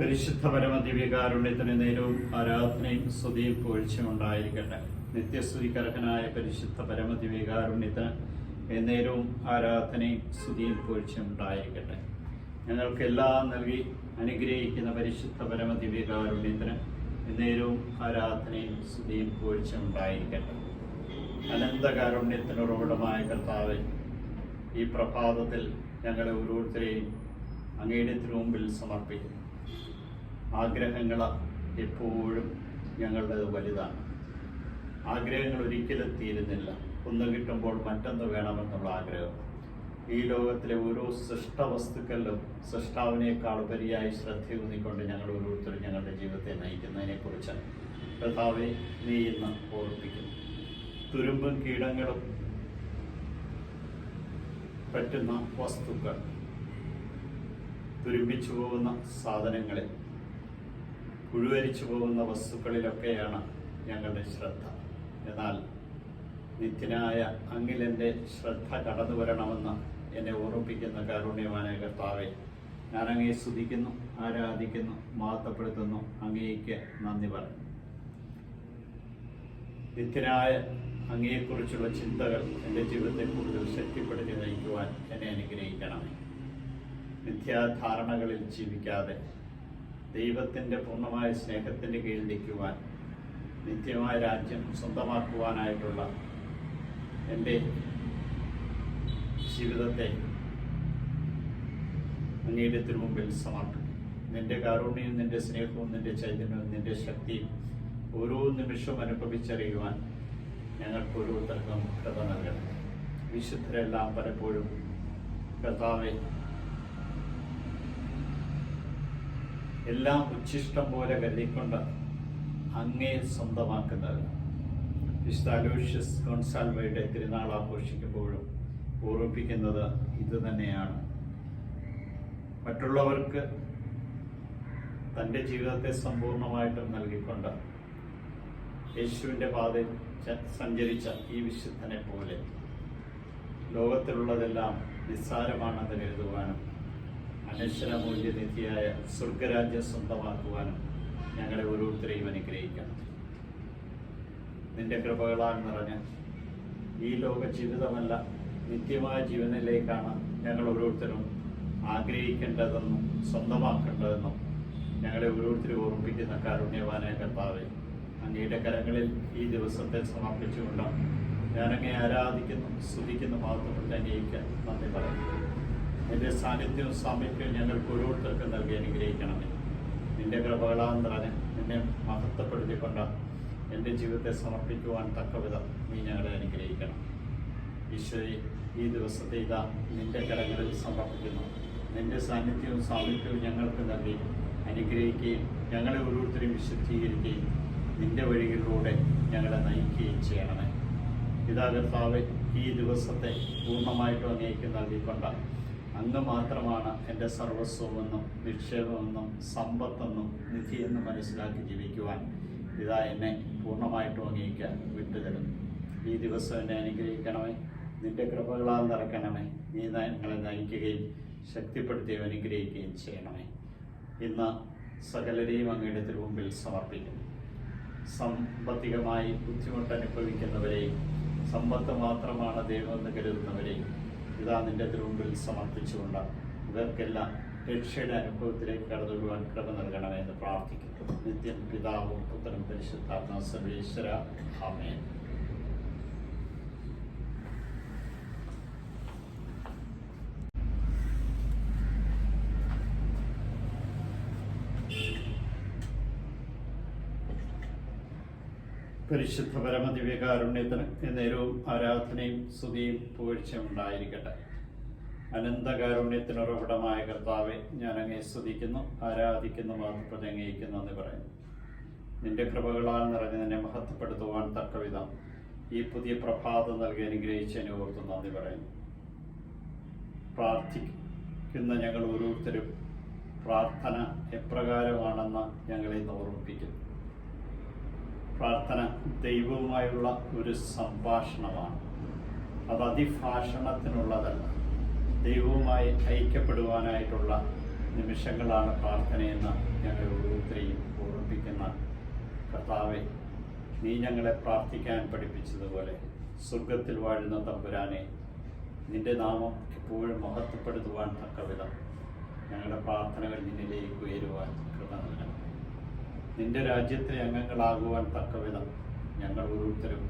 പരിശുദ്ധ പരമദിവ്യകാരുണ്യത്തിന് നേരവും ആരാധനയും സ്തുതിയും പുകഴ്ചയും ഉണ്ടായിരിക്കട്ടെ. നിത്യസ്തുതിക്കർഹനായ പരിശുദ്ധ പരമദിവ്യകാരുണ്യത്തിന് നേരവും ആരാധനയും സ്തുതിയും പുകഴ്ചയും ഉണ്ടായിരിക്കട്ടെ. ഞങ്ങൾക്കെല്ലാം നൽകി അനുഗ്രഹിക്കുന്ന പരിശുദ്ധ പരമദിവ്യകാരുണ്യത്തിന് നേരവും ആരാധനയും സ്തുതിയും പുകഴ്ചയും ഉണ്ടായിരിക്കട്ടെ. അനന്തകാരുണ്യത്തിന് ഉറവിടമായ കർത്താവേ, ഈ പ്രഭാതത്തിൽ ഞങ്ങളെ ഓരോരുത്തരെയും അങ്ങയുടെ തിരുമുമ്പിൽ സമർപ്പിക്കുന്നു. ആഗ്രഹങ്ങൾ എപ്പോഴും ഞങ്ങളുടേത് വലുതാണ്. ആഗ്രഹങ്ങൾ ഒരിക്കലും തീരുന്നില്ല. ഒന്ന് കിട്ടുമ്പോൾ മറ്റൊന്ന് വേണമെന്നുള്ള ആഗ്രഹം. ഈ ലോകത്തിലെ ഓരോ സൃഷ്ടവസ്തുക്കളിലും സൃഷ്ടാവിനേക്കാൾ ഉപരിയായി ശ്രദ്ധയൂന്നിക്കൊണ്ട് ഞങ്ങൾ ഓരോരുത്തരും ഞങ്ങളുടെ ജീവിതത്തെ നയിക്കുന്നതിനെക്കുറിച്ച് കർത്താവെ നീ ഇന്ന് ഓർമ്മിപ്പിക്കുന്നു. തുരുമ്പും കീടങ്ങളും പറ്റുന്ന വസ്തുക്കൾ, തുരുമ്പിച്ചു പോകുന്ന സാധനങ്ങളിൽ, പുഴുവരിച്ചു പോകുന്ന വസ്തുക്കളിലൊക്കെയാണ് ഞങ്ങളുടെ ശ്രദ്ധ. എന്നാൽ നിത്യനായ അങ്ങിലെൻ്റെ ശ്രദ്ധ കടന്നു വരണമെന്ന് എന്നെ ഓർമ്മിപ്പിക്കുന്ന കാരുണ്യവാനായ കർത്താവെ, ഞാൻ അങ്ങയെ സ്തുതിക്കുന്നു, ആരാധിക്കുന്നു, മഹത്വപ്പെടുത്തുന്നു, അങ്ങേക്ക് നന്ദി പറയുന്നു. നിത്യനായ അങ്ങയെക്കുറിച്ചുള്ള ചിന്തകൾ എൻ്റെ ജീവിതത്തെ കൂടുതൽ ശക്തിപ്പെടുത്തി നയിക്കുവാൻ എന്നെ അനുഗ്രഹിക്കണമേ. മിഥ്യാധാരണകളിൽ ജീവിക്കാതെ ദൈവത്തിൻ്റെ പൂർണ്ണമായ സ്നേഹത്തിൻ്റെ കീഴിൽ നിൽക്കുവാൻ, നിത്യമായ രാജ്യം സ്വന്തമാക്കുവാനായിട്ടുള്ള എൻ്റെ ജീവിതത്തെ അങ്ങയുടെ തിരുമുമ്പിൽ സമർപ്പിക്കും. നിൻ്റെ കാരുണ്യവും നിൻ്റെ സ്നേഹവും നിൻ്റെ ചൈതന്യവും നിൻ്റെ ശക്തിയും ഓരോ നിമിഷവും അനുഭവിച്ചറിയുവാൻ ഞങ്ങൾക്ക് ഓരോരുത്തർക്കും കൃപ നൽകണം. വിശുദ്ധരെല്ലാം പലപ്പോഴും കർത്താവെ എല്ലാം ഉച്ഛിഷ്ടം പോലെ കരുതിക്കൊണ്ട് അങ്ങേ സ്വന്തമാക്കുന്നത്. വിശുദ്ധ അലോഷ്യസ് ഗോൺസാൽവയുടെ തിരുനാൾ ആഘോഷിക്കുമ്പോഴും ഓർമ്മിപ്പിക്കുന്നത് ഇത് തന്നെയാണ്. മറ്റുള്ളവർക്ക് തൻ്റെ ജീവിതത്തെ സമ്പൂർണ്ണമായിട്ടും നൽകിക്കൊണ്ട് യേശുവിൻ്റെ പാതയിൽ സഞ്ചരിച്ച ഈ വിശുദ്ധനെ പോലെ ലോകത്തിലുള്ളതെല്ലാം നിസ്സാരമാണെന്ന് കരുതുവാനും അനശ്വര മൂല്യനിധിയായ സ്വർഗരാജ്യം സ്വന്തമാക്കുവാനും ഞങ്ങളെ ഓരോരുത്തരെയും അനുഗ്രഹിക്കണം. നിന്റെ കൃപകളാൽ നിറഞ്ഞ് ഈ ലോക ജീവിതമല്ല, നിത്യമായ ജീവനിലേക്കാണ് ഞങ്ങൾ ഓരോരുത്തരും ആഗ്രഹിക്കേണ്ടതെന്നും സ്വന്തമാക്കേണ്ടതെന്നും ഞങ്ങളെ ഓരോരുത്തരും ഓർമ്മിപ്പിക്കുന്ന കാരുണ്യവാനായ കർത്താവേ, അങ്ങയുടെ കരങ്ങളിൽ ഈ ദിവസത്തെ സമർപ്പിച്ചുകൊണ്ട് ഞാനങ്ങേ ആരാധിക്കുന്നു, സ്തുതിക്കുന്നു, മഹത്വപ്പെടുത്തി അംഗീകരിക്കാൻ നന്ദി പറയുന്നു. നിന്റെ സാന്നിധ്യവും സാമീപ്യവും ഞങ്ങൾക്ക് ഓരോരുത്തർക്കും നൽകി അനുഗ്രഹിക്കണമേ. നിന്റെ കൃപകളാൽ നിറഞ്ഞ് നിന്നെ മഹത്വപ്പെടുത്തിക്കൊണ്ട് എൻ്റെ ജീവിതത്തെ സമർപ്പിക്കുവാൻ തക്കവിധം നീ ഞങ്ങളെ അനുഗ്രഹിക്കണം. ഈശോയെ, ഈ ദിവസത്തെ ഇതാ നിന്റെ കരങ്ങളിൽ സമർപ്പിക്കുന്നു. നിന്റെ സാന്നിധ്യവും സാമീപ്യവും ഞങ്ങൾക്ക് നൽകി അനുഗ്രഹിക്കുകയും ഞങ്ങളെ ഓരോരുത്തരെയും വിശുദ്ധീകരിക്കുകയും നിന്റെ വഴികളിലൂടെ ഞങ്ങളെ നയിക്കുകയും ചെയ്യണമേ. ഇതാ കർത്താവേ, ഈ ദിവസത്തെ പൂർണ്ണമായിട്ടും അങ്ങേക്ക് നൽകിക്കൊണ്ട് അങ്ങ് മാത്രമാണ് എൻ്റെ സർവസ്വമെന്നും നിക്ഷേപമെന്നും സമ്പത്തെന്നും നിധിയെന്നും മനസ്സിലാക്കി ജീവിക്കുവാൻ ഇതാ എന്നെ പൂർണ്ണമായിട്ടും അങ്ങേക്ക് വിട്ടുതരുന്നു. ഈ ദിവസം എന്നെ അനുഗ്രഹിക്കണമേ. നിന്റെ കൃപകളാൽ നിറയ്ക്കണമേ. നീ ഞങ്ങളെ നയിക്കുകയും ശക്തിപ്പെടുത്തുകയും അനുഗ്രഹിക്കുകയും ചെയ്യണമേ. ഇന്ന് സകലരെയും അങ്ങയുടെ തിരുമുമ്പിൽ സമർപ്പിക്കുന്നു. സാമ്പത്തികമായി ബുദ്ധിമുട്ട് അനുഭവിക്കുന്നവരെയും സമ്പത്ത് മാത്രമാണ് ദൈവമെന്ന് കരുതുന്നവരെയും ഇതാ നിന്റെ തിരുമുമ്പിൽ സമർപ്പിച്ചുകൊണ്ട് ഇവർക്കെല്ലാം രക്ഷയുടെ അനുഭവത്തിലേക്ക് കടന്നുകൊള്ളുവാൻ കൃപ നൽകണമേ എന്ന് പ്രാർത്ഥിക്കുന്നു. നിത്യം പിതാവും പുത്രനും പരിശുദ്ധാത്മാ സർവേശ്വര ആമേൻ. പരിശുദ്ധ പരമദിവ്യകാരുണ്യത്തിന് നേരവും ആരാധനയും സ്തുതിയും പുകഴ്ചയും ഉണ്ടായിരിക്കട്ടെ. അനന്തകാരുണ്യത്തിന് ഉറവിടമായ കർത്താവെ, ഞാൻ അങ്ങയെ സ്തുതിക്കുന്നു, ആരാധിക്കുന്നു, മഹത്വപ്പെടുത്തി അംഗീകരിക്കുന്നു എന്ന് പറയുന്നു. നിന്റെ കൃപകളാൽ നിറഞ്ഞ് നിന്നെ മഹത്വപ്പെടുത്തുവാൻ തക്കവിധം ഈ പുതിയ പ്രഭാതം നൽകി അനുഗ്രഹിച്ചതിനെ ഓർത്ത് നന്ദി പറയുന്നു. പ്രാർത്ഥിക്കുന്ന ഞങ്ങൾ ഓരോരുത്തരും പ്രാർത്ഥന എപ്രകാരമാണെന്ന് ഞങ്ങളെ ഇന്ന് ഓർമ്മിപ്പിക്കുന്നു. പ്രാർത്ഥന ദൈവവുമായുള്ള ഒരു സംഭാഷണമാണ്. അത് അതിഭാഷണത്തിനുള്ളതല്ല. ദൈവവുമായി ഐക്യപ്പെടുവാനായിട്ടുള്ള നിമിഷങ്ങളാണ് പ്രാർത്ഥനയെന്ന് ഞങ്ങളെ ഓരോരുത്തരെയും ഓർമ്മിപ്പിക്കുന്ന കർത്താവെ, നീ ഞങ്ങളെ പ്രാർത്ഥിക്കാൻ പഠിപ്പിച്ചതുപോലെ സ്വർഗത്തിൽ വാഴുന്ന തമ്പുരാനെ, നിന്റെ നാമം എപ്പോഴും മഹത്വപ്പെടുത്തുവാൻ തക്കവിധം ഞങ്ങളുടെ പ്രാർത്ഥനകൾ നിന്നിലേക്ക് ഉയരുവാൻ കൃപ നൽകണം. നിന്റെ രാജ്യത്തെ അംഗങ്ങളാകുവാൻ തക്കവിധം ഞങ്ങൾ ഓരോരുത്തരും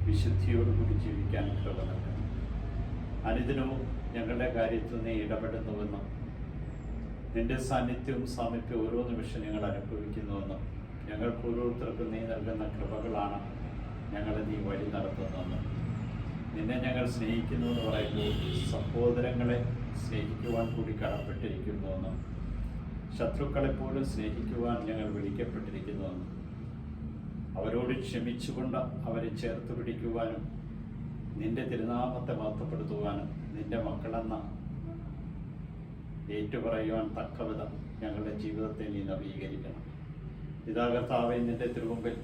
വിശുദ്ധിയോടുകൂടി ജീവിക്കാൻ കൃപ നൽകണം. അനുദിനവും ഞങ്ങളുടെ കാര്യത്തിൽ നീ ഇടപെടുന്നുവെന്നും നിന്റെ സാന്നിധ്യവും സാമീപ്യവും ഓരോ നിമിഷം ഞങ്ങൾ അനുഭവിക്കുന്നുവെന്നും ഞങ്ങൾക്ക് ഓരോരുത്തർക്കും നീ നൽകുന്ന കൃപകളാണ് ഞങ്ങളെ നീ വഴി നടത്തുന്നതെന്നും നിന്നെ ഞങ്ങൾ സ്നേഹിക്കുന്നു എന്ന് പറയുമ്പോൾ സഹോദരങ്ങളെ സ്നേഹിക്കുവാൻ കൂടി കടപ്പെട്ടിരിക്കുന്നുവെന്നും ശത്രുക്കളെപ്പോലും സ്നേഹിക്കുവാൻ ഞങ്ങൾ വിളിക്കപ്പെട്ടിരിക്കുന്നുവെന്നും അവരോട് ക്ഷമിച്ചുകൊണ്ട് അവരെ ചേർത്ത് പിടിക്കുവാനും നിന്റെ തിരുനാമത്തെ മഹത്വപ്പെടുത്തുവാനും നിന്റെ മക്കളെന്ന ഏറ്റുപറയുവാൻ തക്കവിധം ഞങ്ങളുടെ ജീവിതത്തെ നീ നവീകരിക്കണം. ഇതാ കർത്താവേ, നിന്റെ തിരുമുമ്പിൽ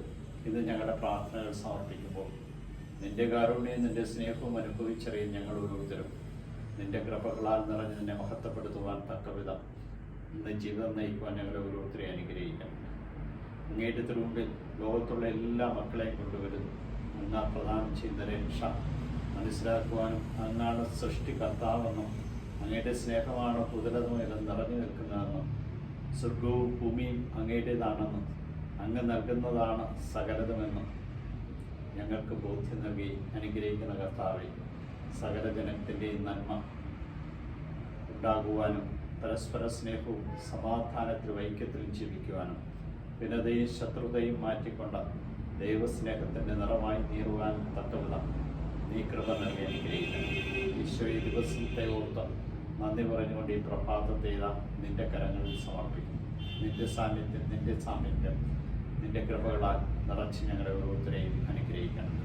ഇന്ന് ഞങ്ങളുടെ പ്രാർത്ഥനകൾ സമർപ്പിക്കുമ്പോൾ നിന്റെ കാരുണ്യവും നിന്റെ സ്നേഹവും അനുഭവിച്ചറിയും ഞങ്ങൾ ഓരോരുത്തരും നിന്റെ കൃപകളാൽ നിറഞ്ഞ് നിന്നെ മഹത്വപ്പെടുത്തുവാൻ തക്കവിധം ഇന്ന് ജീവിതം നയിക്കുവാൻ ഞങ്ങളെ ഓരോരുത്തരെയും അനുഗ്രഹിക്കണം. അങ്ങയുടെ തിരുമുമ്പിൽ ലോകത്തുള്ള എല്ലാ മക്കളെയും കൊണ്ടുവരുന്നു. അങ്ങ് പ്രദാനം ചെയ്യുന്ന രക്ഷ മനസ്സിലാക്കുവാനും അങ്ങാണ് സൃഷ്ടികർത്താവെന്നും അങ്ങയുടെ സ്നേഹമാണ് കുതിരതും ഇത് നിറഞ്ഞു നിൽക്കുന്നതെന്നും സ്വർഗവും ഭൂമിയും അങ്ങയുടേതാണെന്നും അങ്ങ് നൽകുന്നതാണ് സകലതുമെന്നും ഞങ്ങൾക്ക് ബോധ്യം നൽകി അനുഗ്രഹിക്കുന്ന കർത്താവെ, സകല ജനത്തിൻ്റെയും നന്മ ഉണ്ടാകുവാനും പരസ്പര സ്നേഹവും സമാധാനത്തിലും ഐക്യത്തിലും ജീവിക്കുവാനും ഭിന്നതയും ശത്രുതയും മാറ്റിക്കൊണ്ട് ദൈവസ്നേഹത്തിൻ്റെ നിറമായി നീറുവാൻ തക്കവിധം നീ കൃപ നൽകി അനുഗ്രഹിക്കണം. ഈശോ, ഈ ദിവസത്തെ ഓർത്ത് നന്ദി പറഞ്ഞുകൊണ്ട് ഈ പ്രഭാതത്തെ ഇതാ നിന്റെ കരങ്ങളിൽ സമർപ്പിക്കും. നിന്റെ സാന്നിധ്യം, നിന്റെ സാമീപ്യം, നിന്റെ കൃപകളാൽ നിറച്ച് ഞങ്ങളെ ഓരോരുത്തരെയും അനുഗ്രഹിക്കണം.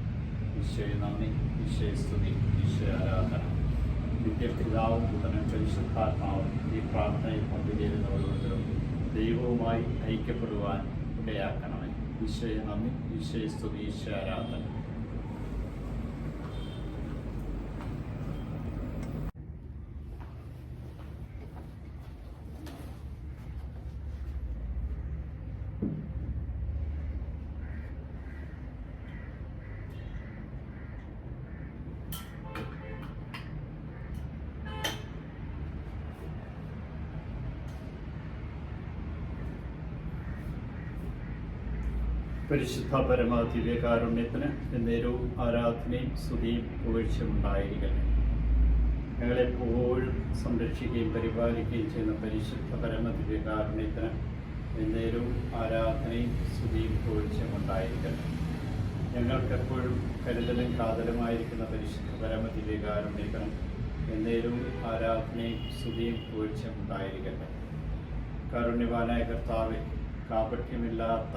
ഈശോയെ നന്ദി, ഈശോയെ സ്തുതി, ഈശോയെ ആരാധന. നിത്യപിതാവും പുത്രനും പരിശുദ്ധാത്മാവും ഈ പ്രാർത്ഥനയിൽ പങ്കുചേരുന്ന ഓരോരുത്തരും ദൈവവുമായി ഐക്യപ്പെടുവാൻ ഇടയാക്കണമേ. ഈശോയെ നന്ദി, ഈശോയെ സ്തുതി, ഈശോയെ ആരാധന. പരിശുദ്ധ പരമ ദിവ്യകാരുണ്യത്തിന് എന്നേരവും ആരാധനയും സ്തുതിയും പുകഴ്ചയും ഉണ്ടായിരിക്കട്ടെ. ഞങ്ങളെപ്പോഴും സംരക്ഷിക്കുകയും പരിപാലിക്കുകയും ചെയ്യുന്ന പരിശുദ്ധ പരമ ദിവ്യകാരുണ്യത്തിന് എന്നേരവും ആരാധനയും സ്തുതിയും പുകഴ്ചയും ഉണ്ടായിരിക്കട്ടെ. ഞങ്ങൾക്കെപ്പോഴും കരുതലും കാതലുമായിരിക്കുന്ന പരിശുദ്ധ പരമ ദിവ്യകാരുണ്യത്തിന് എന്നേരവും ആരാധനയും സ്തുതിയും പുകഴ്ചയും ഉണ്ടായിരിക്കട്ടെ. കാരുണ്യവാനായ കർത്താവെ, കാപട്യമില്ലാത്ത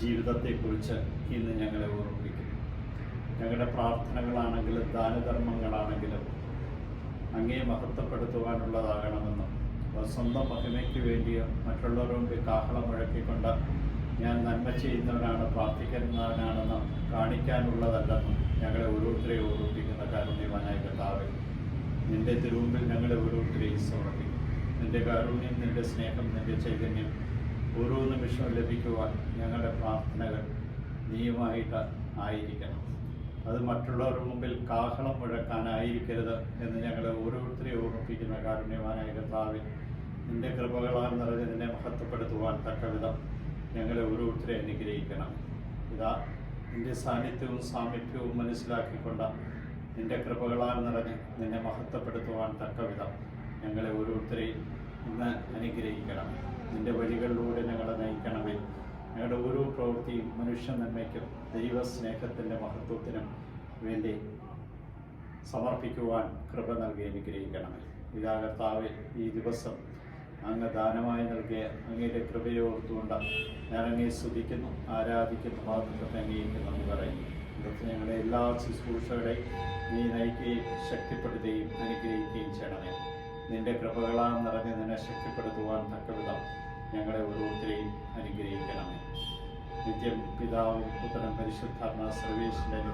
ജീവിതത്തെക്കുറിച്ച് ഇന്ന് ഞങ്ങളെ ഓർമ്മിപ്പിക്കുന്നു. ഞങ്ങളുടെ പ്രാർത്ഥനകളാണെങ്കിലും ദാനധർമ്മങ്ങളാണെങ്കിലും അങ്ങേ മഹത്വപ്പെടുത്തുവാനുള്ളതാകണമെന്നും സ്വന്തം മഹിമയ്ക്ക് വേണ്ടിയോ മറ്റുള്ളവരുടെ മുമ്പിൽ കാഹളം മുഴക്കിക്കൊണ്ട് ഞാൻ നന്മ ചെയ്യുന്നവനാണ്, പ്രാർത്ഥിക്കുന്നവനാണെന്ന് കാണിക്കാനുള്ളതല്ലെന്നും ഞങ്ങളെ ഓരോരുത്തരെയും ഓർമ്മിപ്പിക്കുന്ന കാരുണ്യവാനായ കർത്താവേ, നിന്റെ തിരുമുമ്പിൽ ഞങ്ങളെ ഓരോരുത്തരെയും സമർപ്പിക്കും. നിന്റെ കാരുണ്യം, നിന്റെ സ്നേഹം, നിന്റെ ചൈതന്യം ഓരോ നിമിഷവും ലഭിക്കുവാൻ ഞങ്ങളുടെ പ്രാർത്ഥനകൾ നീയുമായിട്ട് ആയിരിക്കണം. അത് മറ്റുള്ളവരുടെ മുമ്പിൽ കാഹളം മുഴക്കാനായിരിക്കരുത് എന്ന് ഞങ്ങളെ ഓരോരുത്തരെയും ഓർമ്മിപ്പിക്കുന്ന കാരുണ്യവാനായ കർത്താവേ, നിന്റെ കൃപകളാൽ നിറഞ്ഞ് നിന്നെ മഹത്വപ്പെടുത്തുവാൻ തക്കവിധം ഞങ്ങളെ ഓരോരുത്തരെ അനുഗ്രഹിക്കണം. ഇതാ നിന്റെ സാന്നിധ്യവും സാമീപ്യവും മനസ്സിലാക്കിക്കൊണ്ട് നിന്റെ കൃപകളാൽ നിറഞ്ഞ് നിന്നെ മഹത്വപ്പെടുത്തുവാൻ തക്കവിധം ഞങ്ങളെ ഓരോരുത്തരെയും ഇന്ന് അനുഗ്രഹിക്കണം. നിന്റെ വഴികളിലൂടെ ഞങ്ങളെ നയിക്കണമേ. ഞങ്ങളുടെ ഓരോ പ്രവൃത്തിയും മനുഷ്യ നന്മയ്ക്കും ദൈവസ്നേഹത്തിൻ്റെ മഹത്വത്തിനും വേണ്ടി സമർപ്പിക്കുവാൻ കൃപ നൽകി അനുഗ്രഹിക്കണമേ. ഇതാ കർത്താവേ, ഈ ദിവസം അങ്ങ് ദാനമായി നൽകിയ അങ്ങയുടെ കൃപയോർത്തുകൊണ്ട് ഞാൻ അങ്ങേ സ്തുതിക്കുന്നു, ആരാധിക്കുന്നു, മഹത്വത്തെ അംഗീകരിക്കുന്നു എന്ന് പറയുന്നു. ഇതൊക്കെ ഞങ്ങളുടെ എല്ലാ ശുശ്രൂഷകളെയും നീ നയിക്കുകയും ശക്തിപ്പെടുത്തുകയും അനുഗ്രഹിക്കുകയും ചെയ്യണമേ. നിന്റെ കൃപകളാൽ നിറഞ്ഞ് നിന്നെ ശക്തിപ്പെടുത്തുവാൻ തക്കവിധം ഞങ്ങളെ ഓരോരുത്തരെയും അനുഗ്രഹിക്കണമേ. നിത്യം പിതാവും പുത്രനും പരിശുദ്ധാത്മാ സർവേശ്വരനും